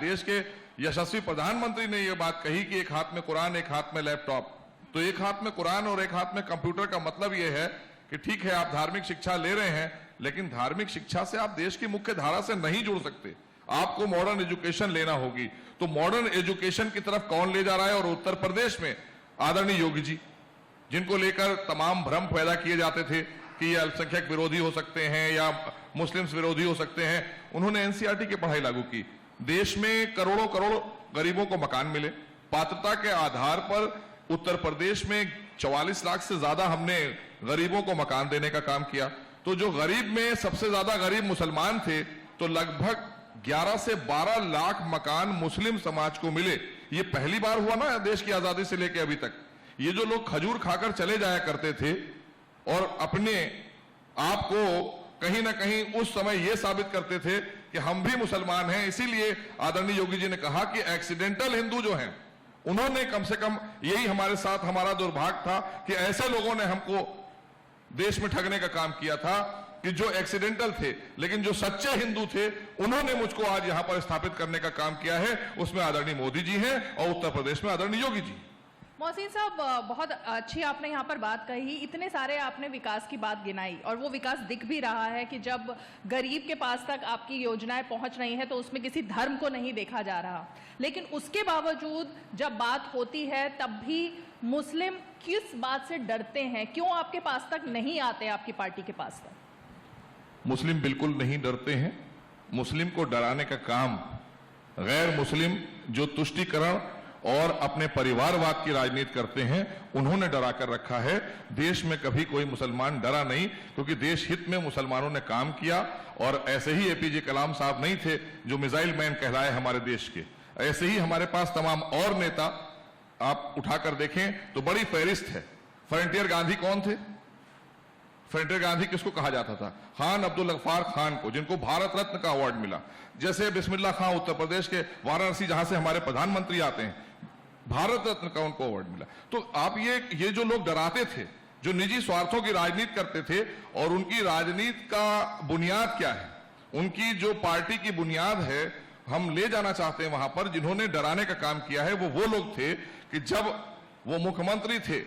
देश के यशस्वी प्रधानमंत्री ने यह बात कही कि एक हाथ में कुरान, एक हाथ में लैपटॉप। तो एक हाथ में कुरान और एक हाथ में कंप्यूटर का मतलब यह है कि ठीक है, आप धार्मिक शिक्षा ले रहे हैं, लेकिन धार्मिक शिक्षा से आप देश की मुख्य धारा से नहीं जुड़ सकते। आपको मॉडर्न एजुकेशन लेना होगी। तो मॉडर्न एजुकेशन की तरफ कौन ले जा रहा है? और उत्तर प्रदेश में आदरणीय योगी जी, जिनको लेकर तमाम भ्रम पैदा किए जाते थे कि ये अल्पसंख्यक विरोधी हो सकते हैं या मुस्लिम्स विरोधी हो सकते हैं, उन्होंने एनसीईआरटी की पढ़ाई लागू की। देश में करोड़ों करोड़ गरीबों को मकान मिले। पात्रता के आधार पर उत्तर प्रदेश में 44 लाख से ज्यादा हमने गरीबों को मकान देने का काम किया। तो जो गरीब में सबसे ज्यादा गरीब मुसलमान थे, तो लगभग 11 से 12 लाख मकान मुस्लिम समाज को मिले। ये पहली बार हुआ ना देश की आजादी से लेकर अभी तक। ये जो लोग खजूर खाकर चले जाया करते थे और अपने आप को कहीं ना कहीं उस समय यह साबित करते थे कि हम भी मुसलमान हैं, इसीलिए आदरणीय योगी जी ने कहा कि एक्सीडेंटल हिंदू जो हैं, उन्होंने कम से कम, यही हमारे साथ हमारा दुर्भाग्य था कि ऐसे लोगों ने हमको देश में ठगने का काम किया था कि जो एक्सीडेंटल थे, लेकिन जो सच्चे हिंदू थे, उन्होंने मुझको आज यहां पर स्थापित करने का काम किया है। उसमें आदरणीय मोदी जी हैं और उत्तर प्रदेश में आदरणीय योगी जी। मोहसिन साहब, बहुत अच्छी आपने यहाँ पर बात कही, इतने सारे आपने विकास की बात गिनाई और वो विकास दिख भी रहा है कि जब गरीब के पास तक आपकी योजनाएं पहुंच रही हैं तो उसमें किसी धर्म को नहीं देखा जा रहा। लेकिन उसके बावजूद जब बात होती है तब भी मुस्लिम किस बात से डरते हैं? क्यों आपके पास तक नहीं आते, आपकी पार्टी के पास तक? मुस्लिम बिल्कुल नहीं डरते हैं। मुस्लिम को डराने का काम गैर मुस्लिम जो तुष्टीकरण और अपने परिवारवाद की राजनीति करते हैं, उन्होंने डरा कर रखा है। देश में कभी कोई मुसलमान डरा नहीं, क्योंकि देश हित में मुसलमानों ने काम किया। और ऐसे ही एपीजे कलाम साहब नहीं थे जो मिसाइल मैन कहलाए हमारे देश के, ऐसे ही हमारे पास तमाम और नेता आप उठाकर देखें तो बड़ी फहरिस्त है। फ्रंटियर गांधी कौन थे? फ्रंटियर गांधी किसको कहा जाता था? खान अब्दुल गफ्फार खान को, जिनको भारत रत्न का अवार्ड मिला। जैसे बिस्मिल्लाह खान उत्तर प्रदेश के वाराणसी, जहां से हमारे प्रधानमंत्री आते हैं, भारत रत्न का उनको अवार्ड मिला। तो आप ये जो लोग डराते थे, जो निजी स्वार्थों की राजनीति करते थे, और उनकी राजनीति का बुनियाद क्या है, उनकी जो पार्टी की बुनियाद है, हम ले जाना चाहते हैं वहां पर। जिन्होंने डराने का काम किया है वो लोग थे कि जब वो मुख्यमंत्री थे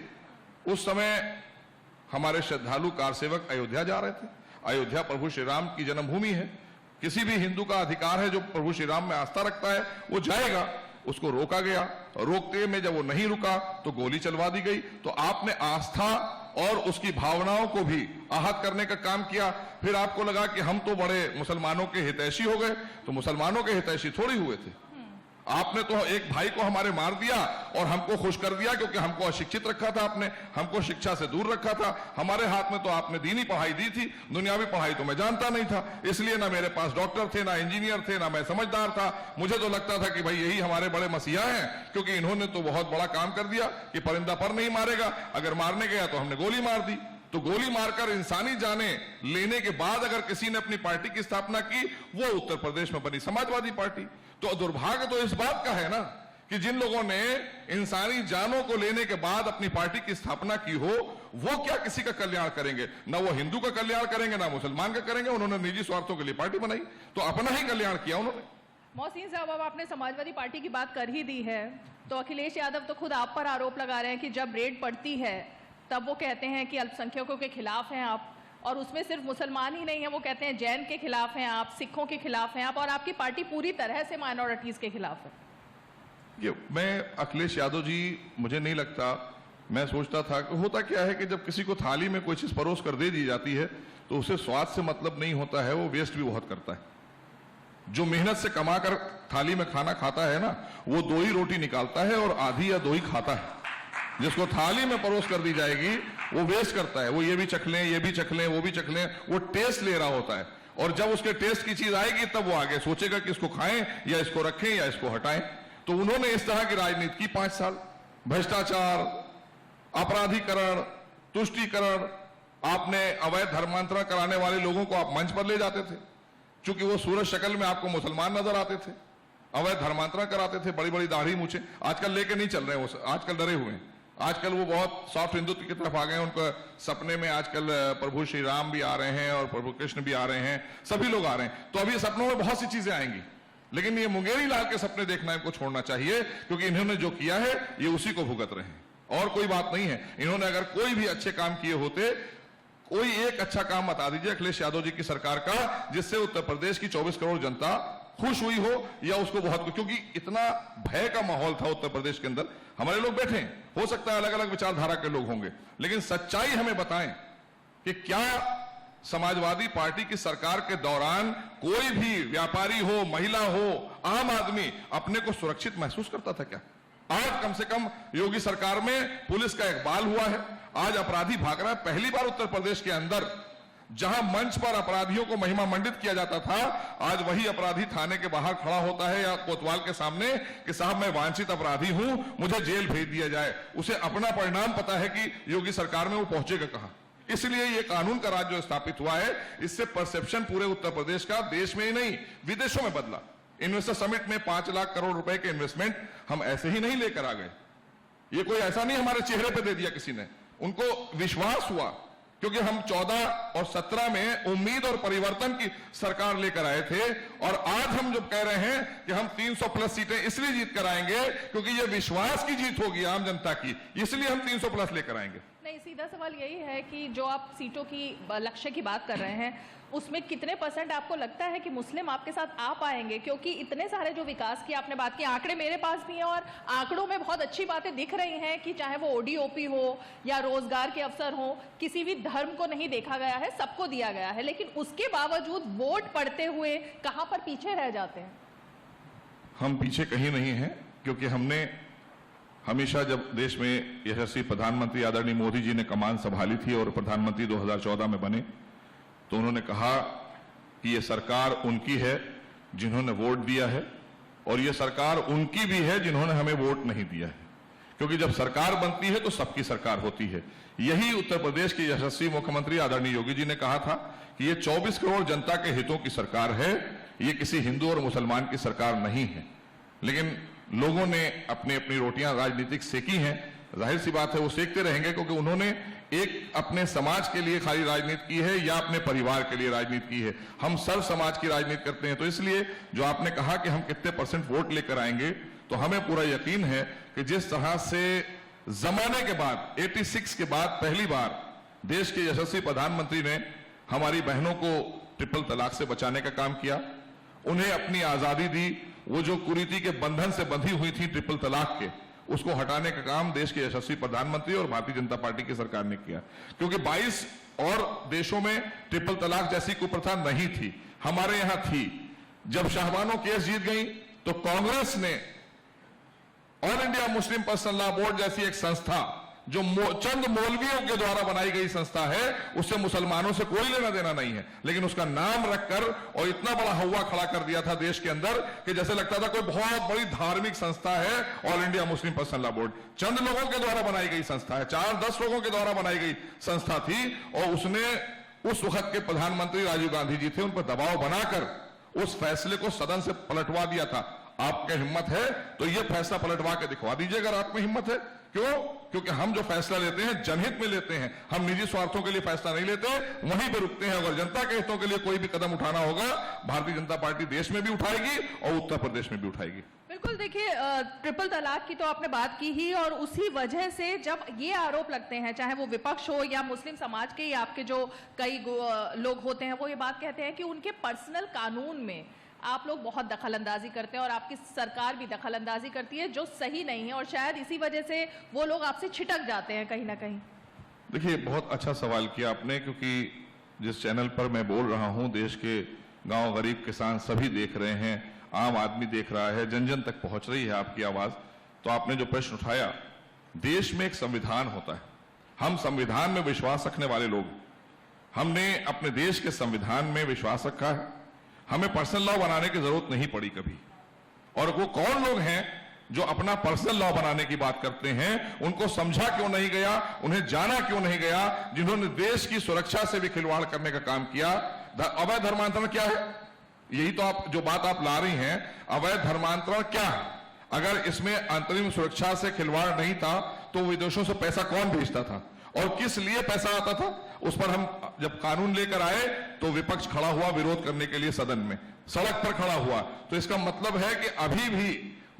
उस समय हमारे श्रद्धालु कार सेवक अयोध्या जा रहे थे। अयोध्या प्रभु श्री राम की जन्मभूमि है। किसी भी हिंदू का अधिकार है जो प्रभु श्री राम में आस्था रखता है, वो जाएगा। उसको रोका गया, रोकते में जब वो नहीं रुका तो गोली चलवा दी गई। तो आपने आस्था और उसकी भावनाओं को भी आहत करने का काम किया। फिर आपको लगा कि हम तो बड़े मुसलमानों के हितैषी हो गए, तो मुसलमानों के हितैषी थोड़ी हुए थे। आपने तो एक भाई को हमारे मार दिया और हमको खुश कर दिया, क्योंकि हमको अशिक्षित रखा था आपने, हमको शिक्षा से दूर रखा था। हमारे हाथ में तो आपने दीनी पढ़ाई दी थी, दुनियावी पढ़ाई तो मैं जानता नहीं था, इसलिए ना मेरे पास डॉक्टर थे, ना इंजीनियर थे, ना मैं समझदार था। मुझे तो लगता था कि भाई यही हमारे बड़े मसीहा हैं, क्योंकि इन्होंने तो बहुत बड़ा काम कर दिया कि परिंदा पर नहीं मारेगा, अगर मारने गया तो हमने गोली मार दी। तो गोली मारकर इंसानी जाने लेने के बाद अगर किसी ने अपनी पार्टी की स्थापना की, वो उत्तर प्रदेश में बनी समाजवादी पार्टी। तो दुर्भाग्य तो इस बात का है ना कि जिन लोगों ने इंसानी जानों को लेने के बाद अपनी पार्टी की स्थापना की हो, वो क्या किसी का कल्याण करेंगे? ना वो हिंदू का कल्याण करेंगे, ना मुसलमान का करेंगे। उन्होंने निजी स्वार्थों के लिए पार्टी बनाई, तो अपना ही कल्याण किया उन्होंने। मोहसिन साहब, अब आपने समाजवादी पार्टी की बात कर ही दी है, तो अखिलेश यादव तो खुद आप पर आरोप लगा रहे हैं कि जब रेड पड़ती है तब वो कहते हैं कि अल्पसंख्यकों के खिलाफ हैं आप, और उसमें सिर्फ मुसलमान ही नहीं है, वो कहते हैं जैन के खिलाफ हैं आप, सिखों के खिलाफ हैं आप, और आपकी पार्टी पूरी तरह से माइनॉरिटीज के खिलाफ है। ये मैं अखिलेश यादव जी, मुझे नहीं लगता, मैं सोचता था कि होता क्या है कि जब किसी को थाली में कोई चीज परोस कर दे दी जाती है तो उसे स्वाद से मतलब नहीं होता है, वो वेस्ट भी बहुत करता है। जो मेहनत से कमा कर थाली में खाना खाता है ना, वो 2 ही रोटी निकालता है और आधी या 2 ही खाता है। जिसको थाली में परोस कर दी जाएगी वो वेस्ट करता है, वो ये भी चख लें, ये भी चख लें, वो भी चख लें, वो टेस्ट ले रहा होता है। और जब उसके टेस्ट की चीज आएगी तब वो आगे सोचेगा कि इसको खाएं या इसको रखें या इसको हटाएं। तो उन्होंने इस तरह की राजनीति की 5 साल। भ्रष्टाचार, अपराधीकरण, तुष्टीकरण, आपने अवैध धर्मांतरण कराने वाले लोगों को आप मंच पर ले जाते थे, क्योंकि वो सूरज शक्ल में आपको मुसलमान नजर आते थे। अवैध धर्मांतरण कराते थे, बड़ी बड़ी दाढ़ी मूछे। आजकल लेके नहीं चल रहे वो, आजकल डरे हुए हैं। आजकल वो बहुत सॉफ्ट हिंदुत्व की तरफ आ गए हैं। उनका सपने में आजकल प्रभु श्री राम भी आ रहे हैं और प्रभु कृष्ण भी आ रहे हैं, सभी लोग आ रहे हैं। तो अभी सपनों में बहुत सी चीजें आएंगी, लेकिन ये मुंगेरी लाल के सपने देखना इनको छोड़ना चाहिए, क्योंकि इन्होंने जो किया है ये उसी को भुगत रहे हैं और कोई बात नहीं है। इन्होंने अगर कोई भी अच्छे काम किए होते, कोई एक अच्छा काम बता दीजिए अखिलेश यादव जी की सरकार का, जिससे उत्तर प्रदेश की 24 करोड़ जनता खुश हुई हो या उसको बहुत, क्योंकि इतना भय का माहौल था उत्तर प्रदेश के अंदर। हमारे लोग बैठे हैं, हो सकता है अलग अलग विचारधारा के लोग होंगे, लेकिन सच्चाई हमें बताएं कि क्या समाजवादी पार्टी की सरकार के दौरान कोई भी व्यापारी हो, महिला हो, आम आदमी अपने को सुरक्षित महसूस करता था क्या? आज कम से कम योगी सरकार में पुलिस का इकबाल हुआ है, आज अपराधी भाग रहा है। पहली बार उत्तर प्रदेश के अंदर जहां मंच पर अपराधियों को महिमा मंडित किया जाता था, आज वही अपराधी थाने के बाहर खड़ा होता है या कोतवाल के सामने कि साहब मैं वांछित अपराधी हूं, मुझे जेल भेज दिया जाए। उसे अपना परिणाम पता है कि योगी सरकार में वो पहुंचेगा कहां। इसलिए ये कानून का राज जो स्थापित हुआ है, इससे परसेप्शन पूरे उत्तर प्रदेश का देश में ही नहीं विदेशों में बदला। इन्वेस्टर समिट में 5 लाख करोड़ रुपए के इन्वेस्टमेंट हम ऐसे ही नहीं लेकर आ गए, ये कोई ऐसा नहीं हमारे चेहरे पे दे दिया किसी ने, उनको विश्वास हुआ क्योंकि हम 14 और 17 में उम्मीद और परिवर्तन की सरकार लेकर आए थे। और आज हम जब कह रहे हैं कि हम 300 प्लस सीटें इसलिए जीत कर आएंगे क्योंकि ये विश्वास की जीत होगी आम जनता की, इसलिए हम 300 प्लस लेकर आएंगे। नहीं, सीधा सवाल यही है कि जो आप सीटों की लक्ष्य की बात कर रहे हैं, उसमें कितने % आपको लगता है कि मुस्लिम आपके साथ आ पाएंगे? क्योंकि इतने सारे जो विकास की आपने बात की, आंकड़े मेरे पास भी हैं और आंकड़ों में बहुत अच्छी बातें दिख रही हैं कि चाहे वो ओडीओपी हो या रोजगार के अवसर हो, किसी भी धर्म को नहीं देखा गया है, सबको दिया गया है, लेकिन उसके बावजूद वोट पड़ते हुए कहां पर पीछे रह जाते हैं? हम पीछे कहीं नहीं हैं, क्योंकि हमने हमेशा जब देश में यशस्वी प्रधानमंत्री आदरणीय मोदी जी ने कमान संभाली थी और प्रधानमंत्री 2014 में बने, तो उन्होंने कहा कि यह सरकार उनकी है जिन्होंने वोट दिया है और यह सरकार उनकी भी है जिन्होंने हमें वोट नहीं दिया है, क्योंकि जब सरकार बनती है तो सबकी सरकार होती है। यही उत्तर प्रदेश के यशस्वी मुख्यमंत्री आदरणीय योगी जी ने कहा था कि यह 24 करोड़ जनता के हितों की सरकार है, ये किसी हिंदू और मुसलमान की सरकार नहीं है। लेकिन लोगों ने अपनी अपनी रोटियां राजनीतिक सेकी हैं, जाहिर सी बात है वो सेकते रहेंगे, क्योंकि उन्होंने एक अपने समाज के लिए खाली राजनीति की है या अपने परिवार के लिए राजनीति की है। हम सर्व समाज की राजनीति करते हैं। तो इसलिए जो आपने कहा कि हम कितने % वोट लेकर आएंगे, तो हमें पूरा यकीन है कि जिस तरह से जमाने के बाद 86 के बाद पहली बार देश के यशस्वी प्रधानमंत्री ने हमारी बहनों को ट्रिपल तलाक से बचाने का काम किया, उन्हें अपनी आजादी दी, वो जो कुरीति के बंधन से बंधी हुई थी ट्रिपल तलाक के, उसको हटाने का काम देश के यशस्वी प्रधानमंत्री और भारतीय जनता पार्टी की सरकार ने किया। क्योंकि 22 और देशों में ट्रिपल तलाक जैसी कुप्रथा नहीं थी, हमारे यहां थी। जब शाहबानो केस जीत गई तो कांग्रेस ने all India Muslim personal law board जैसी एक संस्था, जो चंद मौलवियों के द्वारा बनाई गई संस्था है, उससे मुसलमानों से कोई लेना देना नहीं है, लेकिन उसका नाम रखकर और इतना बड़ा हवा खड़ा कर दिया था देश के अंदर कि जैसे लगता था कोई बहुत बड़ी धार्मिक संस्था है all India Muslim personal law board. चंद लोगों के द्वारा बनाई गई संस्था है, 4-10 लोगों के द्वारा बनाई गई संस्था थी, और उसने उस वक्त के प्रधानमंत्री राजीव गांधी जी थे, उन पर दबाव बनाकर उस फैसले को सदन से पलटवा दिया था। आपके हिम्मत है तो यह फैसला पलटवा के दिखवा दीजिए अगर आप में हिम्मत है। क्यों? क्योंकि हम जो फैसला लेते हैं जनहित में लेते हैं, हम निजी स्वार्थों के लिए फैसला नहीं लेते, वहीं पे रुकते हैं। अगर जनता के हितों के लिए कोई भी कदम उठाना होगा, भारतीय जनता पार्टी देश में भी उठाएगी और उत्तर प्रदेश में भी उठाएगी। बिल्कुल, देखिए ट्रिपल तलाक की तो आपने बात की ही, और उसी वजह से जब ये आरोप लगते हैं, चाहे वो विपक्ष हो या मुस्लिम समाज के या आपके जो कई लोग होते हैं, वो ये बात कहते हैं कि उनके पर्सनल कानून में आप लोग बहुत दखलंदाजी करते हैं और आपकी सरकार भी दखलंदाजी करती है, जो सही नहीं है, और शायद इसी वजह से वो लोग आपसे छिटक जाते हैं कहीं ना कहीं। देखिए, बहुत अच्छा सवाल किया आपने, क्योंकि जिस चैनल पर मैं बोल रहा हूं, देश के गांव, गरीब, किसान सभी देख रहे हैं, आम आदमी देख रहा है, जन जन तक पहुंच रही है आपकी आवाज। तो आपने जो प्रश्न उठाया, देश में एक संविधान होता है, हम संविधान में विश्वास रखने वाले लोग, हमने अपने देश के संविधान में विश्वास रखा है, हमें पर्सनल लॉ बनाने की जरूरत नहीं पड़ी कभी। और वो कौन लोग हैं जो अपना पर्सनल लॉ बनाने की बात करते हैं, उनको समझा क्यों नहीं गया, उन्हें जाना क्यों नहीं गया, जिन्होंने देश की सुरक्षा से भी खिलवाड़ करने का काम किया। अवैध धर्मांतरण क्या है? यही तो आप जो बात आप ला रही हैं, अवैध धर्मांतरण क्या है? अगर इसमें अंतरिम सुरक्षा से खिलवाड़ नहीं था तो विदेशों से पैसा कौन भेजता था और किस लिए पैसा आता था? उस पर हम जब कानून लेकर आए तो विपक्ष खड़ा हुआ विरोध करने के लिए सदन में, सड़क पर खड़ा हुआ। तो इसका मतलब है कि अभी भी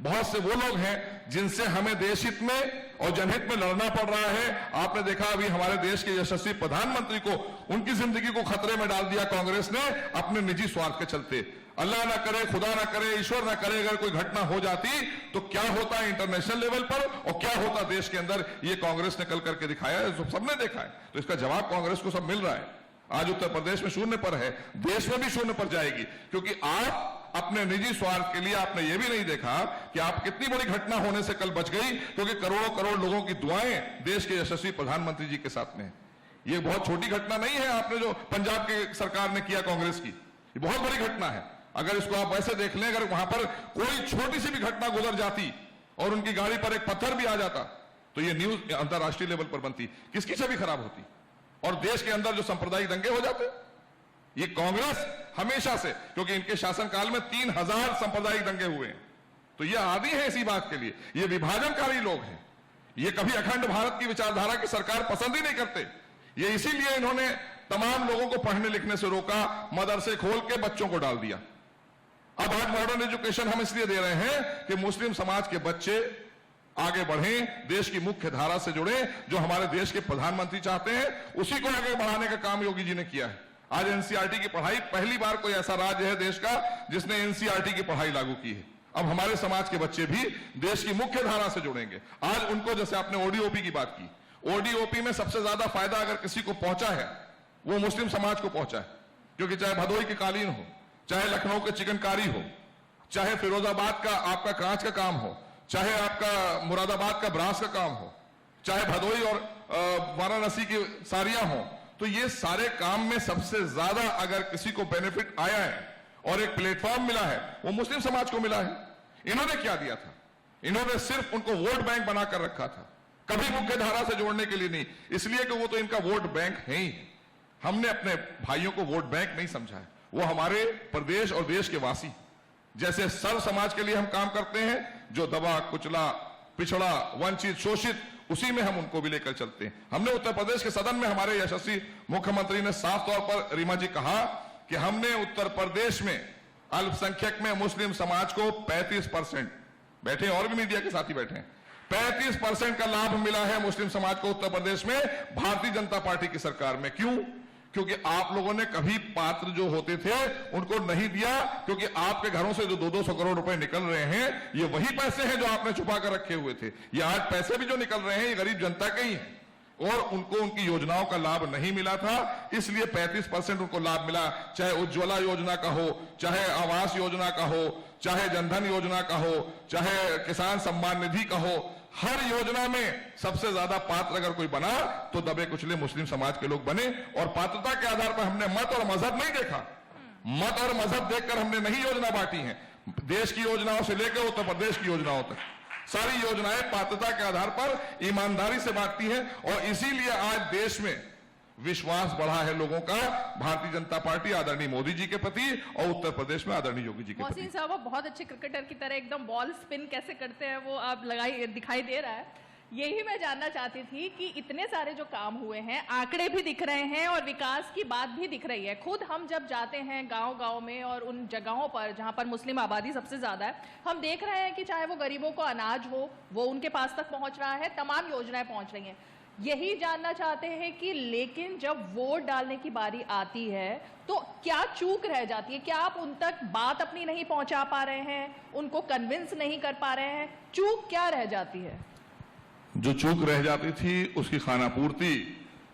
बहुत से वो लोग हैं जिनसे हमें देश हित में और जनहित में लड़ना पड़ रहा है। आपने देखा अभी हमारे देश के यशस्वी प्रधानमंत्री को, उनकी जिंदगी को खतरे में डाल दिया कांग्रेस ने अपने निजी स्वार्थ के चलते। अल्लाह ना करे, खुदा ना करे, ईश्वर ना करे, अगर कोई घटना हो जाती तो क्या होता है इंटरनेशनल लेवल पर और क्या होता देश के अंदर, ये कांग्रेस ने कल करके दिखाया है, सबने देखा है। तो इसका जवाब कांग्रेस को सब मिल रहा है। आज उत्तर प्रदेश में शून्य पर है, देश में भी शून्य पर जाएगी, क्योंकि आप अपने निजी स्वार्थ के लिए आपने यह भी नहीं देखा कि आप कितनी बड़ी घटना होने से कल बच गई, क्योंकि करोड़ों करोड़ लोगों की दुआएं देश के यशस्वी प्रधानमंत्री जी के साथ में। ये बहुत छोटी घटना नहीं है आपने जो पंजाब की सरकार ने किया कांग्रेस की, ये बहुत बड़ी घटना है। अगर इसको आप वैसे देख लें, अगर वहां पर कोई छोटी सी भी घटना गुजर जाती और उनकी गाड़ी पर एक पत्थर भी आ जाता तो ये न्यूज अंतरराष्ट्रीय लेवल पर बनती, किसकी छवि खराब होती और देश के अंदर जो सांप्रदायिक दंगे हो जाते। ये कांग्रेस हमेशा से, क्योंकि इनके शासनकाल में 3000 सांप्रदायिक दंगे हुए हैं, तो ये आदी है इसी बात के लिए। ये विभाजनकारी लोग हैं, ये कभी अखंड भारत की विचारधारा की सरकार पसंद ही नहीं करते। ये इसीलिए इन्होंने तमाम लोगों को पढ़ने लिखने से रोका, मदरसे खोल के बच्चों को डाल दिया। अब आज मॉडर्न एजुकेशन हम इसलिए दे रहे हैं कि मुस्लिम समाज के बच्चे आगे बढ़ें, देश की मुख्य धारा से जुड़े, जो हमारे देश के प्रधानमंत्री चाहते हैं, उसी को आगे बढ़ाने का काम योगी जी ने किया है। आज एनसीईआरटी की पढ़ाई, पहली बार कोई ऐसा राज्य है देश का जिसने एनसीईआरटी की पढ़ाई लागू की है। अब हमारे समाज के बच्चे भी देश की मुख्य धारा से जुड़ेंगे। आज उनको, जैसे आपने ओडीओपी की बात की, ओडीओपी में सबसे ज्यादा फायदा अगर किसी को पहुंचा है वो मुस्लिम समाज को पहुंचा है, क्योंकि चाहे भदोही की कालीन हो, चाहे लखनऊ के चिकनकारी हो, चाहे फिरोजाबाद का आपका कांच का काम हो, चाहे आपका मुरादाबाद का ब्रास का काम हो, चाहे भदोही और वाराणसी की साड़ियां हो, तो ये सारे काम में सबसे ज्यादा अगर किसी को बेनिफिट आया है और एक प्लेटफॉर्म मिला है, वो मुस्लिम समाज को मिला है। इन्होंने क्या दिया था? इन्होंने सिर्फ उनको वोट बैंक बनाकर रखा था, कभी मुख्य धारा से जोड़ने के लिए नहीं, इसलिए कि वो तो इनका वोट बैंक है ही। हमने अपने भाइयों को वोट बैंक नहीं समझा है, वो हमारे प्रदेश और देश के वासी, जैसे सर्व समाज के लिए हम काम करते हैं, जो दबा कुचला, पिछड़ा, वंचित, शोषित, उसी में हम उनको भी लेकर चलते हैं। हमने उत्तर प्रदेश के सदन में हमारे यशस्वी मुख्यमंत्री ने साफ तौर पर, रीमा जी, कहा कि हमने उत्तर प्रदेश में अल्पसंख्यक में मुस्लिम समाज को 35%, बैठे और भी मीडिया के साथी बैठे हैं, 35% का लाभ मिला है मुस्लिम समाज को उत्तर प्रदेश में भारतीय जनता पार्टी की सरकार में। क्यों? क्योंकि आप लोगों ने कभी पात्र जो होते थे उनको नहीं दिया, क्योंकि आपके घरों से जो 200 करोड़ रुपए निकल रहे हैं, ये वही पैसे हैं जो आपने छुपा कर रखे हुए थे। ये आज पैसे भी जो निकल रहे हैं ये गरीब जनता के ही हैं और उनको उनकी योजनाओं का लाभ नहीं मिला था, इसलिए 35% उनको लाभ मिला। चाहे उज्ज्वला योजना का हो, चाहे आवास योजना का हो, चाहे जनधन योजना का हो, चाहे किसान सम्मान निधि का हो, हर योजना में सबसे ज्यादा पात्र अगर कोई बना तो दबे कुचले मुस्लिम समाज के लोग बने। और पात्रता के आधार पर हमने मत और मजहब नहीं देखा, मत और मजहब देखकर हमने नहीं योजना बांटी है। देश की योजनाओं से लेकर उत्तर प्रदेश की योजनाओं तक सारी योजनाएं पात्रता के आधार पर ईमानदारी से बांटती हैं, और इसीलिए आज देश में विश्वास बढ़ा है लोगों का भारतीय जनता पार्टी आदरणीय मोदी जी के प्रति और उत्तर प्रदेश में आदरणीय योगी जी के प्रति। मोहसिन साहब, आप बहुत अच्छे क्रिकेटर की तरह एकदम बॉल स्पिन कैसे करते हैं वो आप दिखाई दे रहा है। यही मैं जानना चाहती थी कि इतने सारे जो काम हुए हैं, आंकड़े भी दिख रहे हैं और विकास की बात भी दिख रही है। खुद हम जब जाते हैं गांव-गांव में और उन जगहों पर जहां पर मुस्लिम आबादी सबसे ज्यादा है, हम देख रहे हैं कि चाहे वो गरीबों को अनाज हो, वो उनके पास तक पहुंच रहा है, तमाम योजनाएं पहुंच रही हैं। यही जानना चाहते हैं कि लेकिन जब वोट डालने की बारी आती है तो क्या चूक रह जाती है? क्या आप उन तक बात अपनी नहीं पहुंचा पा रहे हैं, उनको कन्विंस नहीं कर पा रहे हैं? चूक क्या रह जाती है? जो चूक रह जाती थी उसकी खानापूर्ति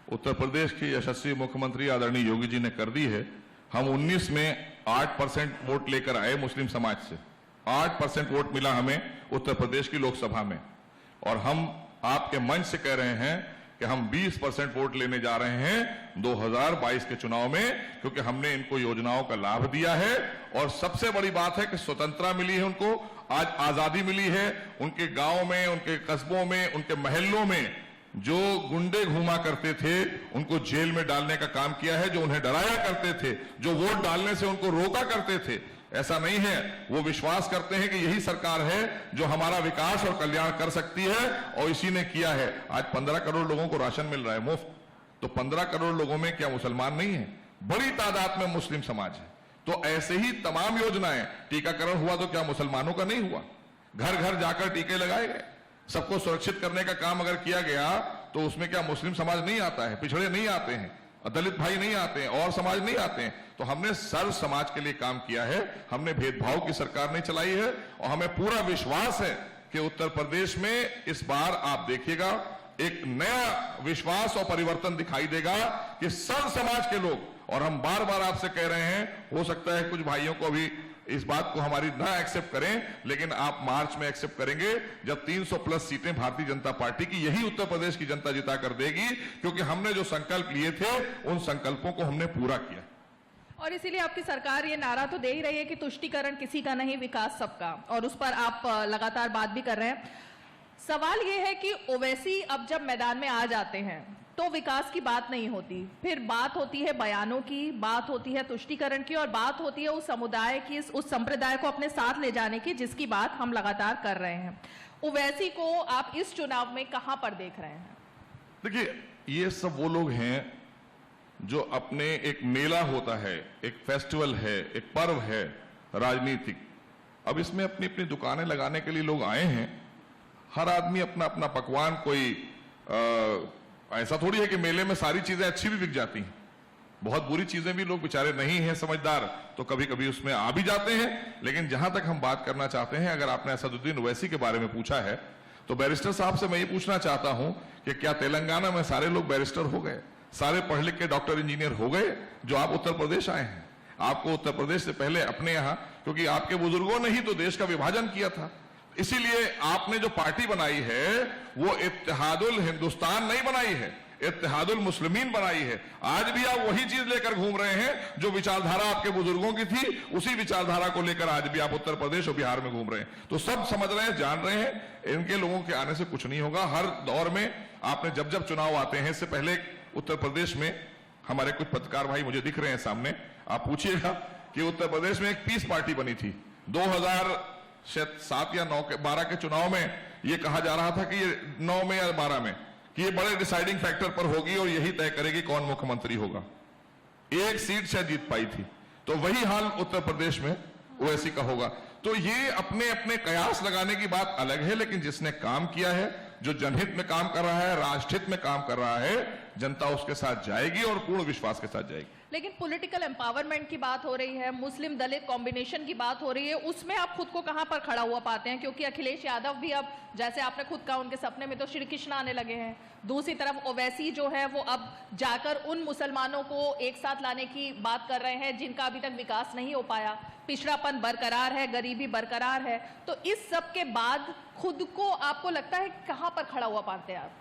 उत्तर प्रदेश के यशस्वी मुख्यमंत्री आदरणीय योगी जी ने कर दी है। हम 19 में 8% वोट लेकर आए मुस्लिम समाज से, 8% वोट मिला हमें उत्तर प्रदेश की लोकसभा में, और हम आपके मंच से कह रहे हैं कि हम 20% वोट लेने जा रहे हैं 2022 के चुनाव में, क्योंकि हमने इनको योजनाओं का लाभ दिया है। और सबसे बड़ी बात है कि स्वतंत्रता मिली है उनको, आज आजादी मिली है। उनके गांव में, उनके कस्बों में, उनके महल्लों में जो गुंडे घूमा करते थे उनको जेल में डालने का काम किया है, जो उन्हें डराया करते थे, जो वोट डालने से उनको रोका करते थे। ऐसा नहीं है, वो विश्वास करते हैं कि यही सरकार है जो हमारा विकास और कल्याण कर सकती है, और इसी ने किया है। आज 15 करोड़ लोगों को राशन मिल रहा है मुफ्त, तो 15 करोड़ लोगों में क्या मुसलमान नहीं है? बड़ी तादाद में मुस्लिम समाज है। तो ऐसे ही तमाम योजनाएं, टीकाकरण हुआ तो क्या मुसलमानों का नहीं हुआ? घर घर जाकर टीके लगाए गए, सबको सुरक्षित करने का काम अगर किया गया तो उसमें क्या मुस्लिम समाज नहीं आता है, पिछड़े नहीं आते हैं, दलित भाई नहीं आते हैं, और समाज नहीं आते हैं? तो हमने सर्व समाज के लिए काम किया है, हमने भेदभाव की सरकार नहीं चलाई है, और हमें पूरा विश्वास है कि उत्तर प्रदेश में इस बार आप देखिएगा एक नया विश्वास और परिवर्तन दिखाई देगा कि सर्व समाज के लोग, और हम बार बार आपसे कह रहे हैं, हो सकता है कुछ भाइयों को भी इस बात को हमारी ना एक्सेप्ट करें, लेकिन आप मार्च में एक्सेप्ट करेंगे जब 300 प्लस सीटें भारतीय जनता पार्टी की, यही उत्तर प्रदेश की जनता जिता कर देगी, क्योंकि हमने जो संकल्प लिए थे उन संकल्पों को हमने पूरा किया। और इसीलिए आपकी सरकार ये नारा तो दे ही रही है कि तुष्टीकरण किसी का नहीं, विकास सबका, और उस पर आप लगातार बात भी कर रहे हैं। सवाल ये है कि ओवैसी अब जब मैदान में आ जाते हैं तो विकास की बात नहीं होती, फिर बात होती है बयानों की, बात होती है तुष्टीकरण की, और बात होती है उस समुदाय की, उस संप्रदाय को अपने साथ ले जाने की, जिसकी बात हम लगातार कर रहे हैं। ओवैसी को आप इस चुनाव में कहां पर देख रहे हैं? देखिए, ये सब वो लोग हैं जो अपने, एक मेला होता है, एक फेस्टिवल है, एक पर्व है राजनीतिक, अब इसमें अपनी अपनी दुकानें लगाने के लिए लोग आए हैं। हर आदमी अपना अपना पकवान, कोई ऐसा थोड़ी है कि मेले में सारी चीजें अच्छी भी बिक जाती हैं, बहुत बुरी चीजें भी, लोग बेचारे नहीं हैं समझदार तो कभी कभी उसमें आ भी जाते हैं। लेकिन जहां तक हम बात करना चाहते हैं, अगर आपने असदुद्दीन ओवैसी के बारे में पूछा है तो बैरिस्टर साहब से मैं ये पूछना चाहता हूं कि क्या तेलंगाना में सारे लोग बैरिस्टर हो गए, सारे पढ़ लिख के डॉक्टर इंजीनियर हो गए जो आप उत्तर प्रदेश आए हैं? आपको उत्तर प्रदेश से पहले अपने यहां, क्योंकि आपके बुजुर्गों ने ही तो देश का विभाजन किया था, इसीलिए आपने जो पार्टी बनाई है वो इत्तेहादुल हिंदुस्तान नहीं बनाई है, इत्तेहादुल मुस्लिमीन बनाई है। आज भी आप वही चीज लेकर घूम रहे हैं जो विचारधारा आपके बुजुर्गों की थी, उसी विचारधारा को लेकर आज भी आप उत्तर प्रदेश और बिहार में घूम रहे हैं। तो सब समझ रहे हैं, जान रहे हैं, इनके लोगों के आने से कुछ नहीं होगा। हर दौर में आपने जब जब चुनाव आते हैं, इससे पहले उत्तर प्रदेश में हमारे कुछ पत्रकार भाई मुझे दिख रहे हैं सामने, आप पूछिएगा कि उत्तर प्रदेश में एक पीस पार्टी बनी थी 2007 या 9 के 12 के चुनाव में। ये कहा जा रहा था कि ये 9 में या 12 में कि ये बड़े डिसाइडिंग फैक्टर पर होगी और यही तय करेगी कौन मुख्यमंत्री होगा। एक सीट से जीत पाई थी। तो वही हाल उत्तर प्रदेश में ओवैसी का होगा। तो ये अपने अपने कयास लगाने की बात अलग है, लेकिन जिसने काम किया है, जो जनहित में काम कर रहा है, राष्ट्रहित में काम कर रहा है, जनता उसके साथ जाएगी और पूर्ण विश्वास के साथ जाएगी। लेकिन पॉलिटिकल एम्पावरमेंट की बात हो रही है, मुस्लिम दलित कॉम्बिनेशन की बात हो रही है, उसमें आप खुद को कहां पर खड़ा हुआ पाते हैं? क्योंकि अखिलेश यादव भी अब, जैसे आपने खुद कहा, उनके सपने में तो श्री कृष्ण आने लगे हैं। दूसरी तरफ ओवैसी जो है वो अब जाकर उन मुसलमानों को एक साथ लाने की बात कर रहे हैं जिनका अभी तक विकास नहीं हो पाया, पिछड़ापन बरकरार है, गरीबी बरकरार है। तो इस सब के बाद खुद को आपको लगता है कहां पर खड़ा हुआ पाते हैं आप?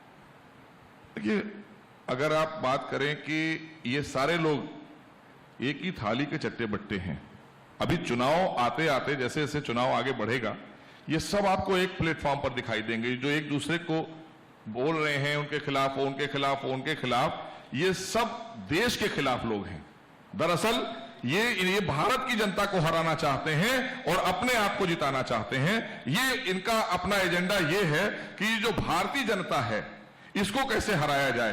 देखिए, अगर आप बात करें कि ये सारे लोग एक ही थाली के चट्टे बट्टे हैं, अभी चुनाव आते आते जैसे जैसे चुनाव आगे बढ़ेगा, ये सब आपको एक प्लेटफॉर्म पर दिखाई देंगे। जो एक दूसरे को बोल रहे हैं उनके खिलाफ हो, उनके खिलाफ हो, उनके खिलाफ, ये सब देश के खिलाफ लोग हैं। दरअसल ये भारत की जनता को हराना चाहते हैं और अपने आप को जिताना चाहते हैं। ये इनका अपना एजेंडा ये है कि जो भारतीय जनता है इसको कैसे हराया जाए।